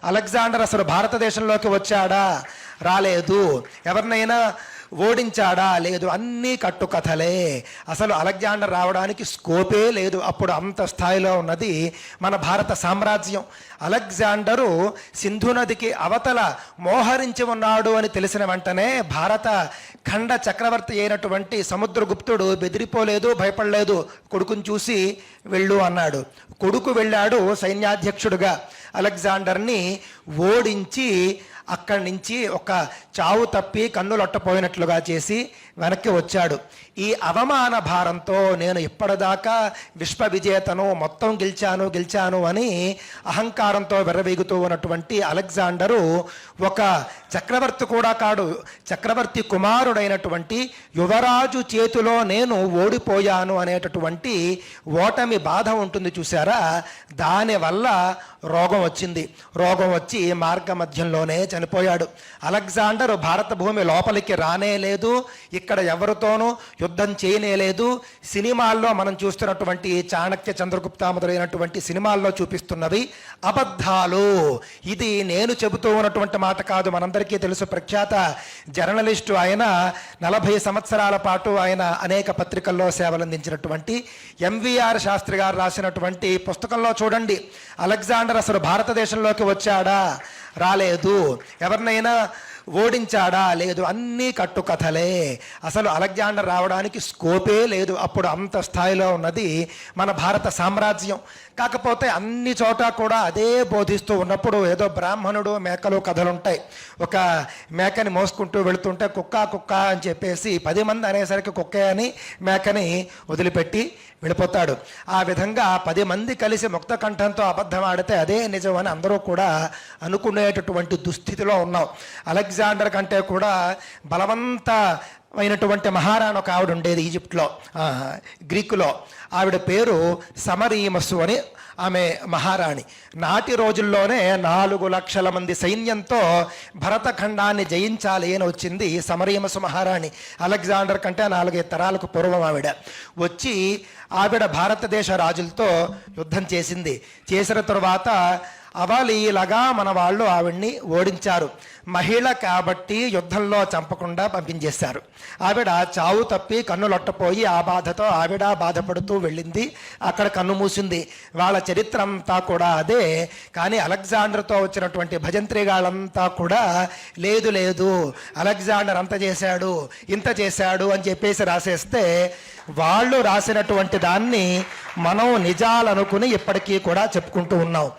Alexander అసలు భారతదేశంలోకి వచ్చాడా? రాలేదు. ఎవరినైనా ఓడించాడా? లేదు. అన్నీ కట్టుకథలే. అసలు అలెగ్జాండర్ రావడానికి స్కోపే లేదు. అప్పుడు అంత స్థాయిలో ఉన్నది మన భారత సామ్రాజ్యం. అలెగ్జాండరు సింధు నదికి అవతల మోహరించి ఉన్నాడు అని తెలిసిన వెంటనే భారత ఖండ చక్రవర్తి అయినటువంటి సముద్రగుప్తుడు బెదిరిపోలేదు, భయపడలేదు. కొడుకుని చూసి వెళ్ళు అన్నాడు. కొడుకు వెళ్ళాడు సైన్యాధ్యక్షుడుగా. అలెగ్జాండర్ని ఓడించి అక్కడి నుంచి ఒక చావు తప్పి కన్నులొట్టపోయినట్లుగా చేసి వెనక్కి వచ్చాడు. ఈ అవమాన భారంతో నేను ఇప్పటిదాకా విశ్వ విజేతను, మొత్తం గెలిచాను అని అహంకారంతో విర్రవీగుతూ ఉన్నటువంటి అలెగ్జాండరు ఒక చక్రవర్తి కూడా కాడు. చక్రవర్తి కుమారుడైనటువంటి యువరాజు చేతిలో నేను ఓడిపోయాను అనేటటువంటి ఓటమి బాధ ఉంటుంది చూసారా, దానివల్ల రోగం వచ్చింది. రోగం వచ్చి మార్గ మధ్యంలోనే చనిపోయాడు. అలెగ్జాండర్ భారత భూమి లోపలికి రానే లేదు, ఇక్కడ ఎవరితోనూ యుద్ధం చేయనే లేదు. సినిమాల్లో మనం చూస్తున్నటువంటి చాణక్య, చంద్రగుప్త మొదలైనటువంటి సినిమాల్లో చూపిస్తున్నవి అబద్ధాలు. ఇది నేను చెబుతూ ఉన్నటువంటి మాట కాదు. మనందరికీ తెలుసు, ప్రఖ్యాత జర్నలిస్టు ఆయన, 40 సంవత్సరాల పాటు ఆయన అనేక పత్రికల్లో సేవలందించినటువంటి ఎంవిఆర్ శాస్త్రి గారు రాసినటువంటి పుస్తకంలో చూడండి. అలెగ్జాండర్ అసలు భారతదేశంలోకి వచ్చాడా? రాలేదు. ఎవరినైనా ఓడించాడా? లేదు. అన్నీ కట్టుకథలే. అసలు అలెగ్జాండర్ రావడానికి స్కోపే లేదు. అప్పుడు అంత స్థాయిలో ఉన్నది మన భారత సామ్రాజ్యం. కాకపోతే అన్ని చోట కూడా అదే బోధిస్తూ ఉన్నప్పుడు ఏదో బ్రాహ్మణుడు మేకలు కథలు ఉంటాయి. ఒక మేకని మోసుకుంటూ వెళుతుంటే కుక్క అని చెప్పేసి 10 మంది అనేసరికి కుక్కే అని మేకని వదిలిపెట్టి వెళ్ళిపోతాడు. ఆ విధంగా 10 మంది కలిసి ముక్త కంఠంతో అబద్ధం ఆడితే అదే నిజం అని అందరూ కూడా అనుకునేటటువంటి దుస్థితిలో ఉన్నాం. అలెగ్జాండర్ కంటే కూడా బలవంతమైనటువంటి మహారాణి ఒక ఆవిడ ఉండేది ఈజిప్ట్లో, గ్రీకులో. ఆవిడ పేరు సమరీమసు అని ఆమె మహారాణి. నాటి రోజుల్లోనే 4 లక్షల మంది సైన్యంతో భరతఖండాన్ని జయించాలి అని వచ్చింది సమరీమసు మహారాణి. అలెగ్జాండర్ కంటే 4-5 తరాలకు పూర్వం ఆవిడ వచ్చి ఆవిడ భారతదేశ రాజులతో యుద్ధం చేసింది. చేసిన తరువాత అవలీలగా మన వాళ్ళు ఆవిడ్ని ఓడించారు. మహిళ కాబట్టి యుద్ధంలో చంపకుండా పంపించేశారు. ఆవిడ చావు తప్పి కన్నులొట్టపోయి ఆ బాధతో ఆవిడ బాధపడుతూ వెళ్ళింది. అక్కడ కన్ను మూసింది. వాళ్ళ చరిత్ర అంతా కూడా అదే. కానీ అలెగ్జాండర్తో వచ్చినటువంటి భజంత్రిగాళ్ళంతా కూడా లేదు అలెగ్జాండర్ అంత చేశాడు, ఇంత చేశాడు అని చెప్పేసి రాసేస్తే వాళ్ళు రాసినటువంటి దాన్ని మనం నిజాలనుకుని ఇప్పటికీ కూడా చెప్పుకుంటూ ఉన్నాం.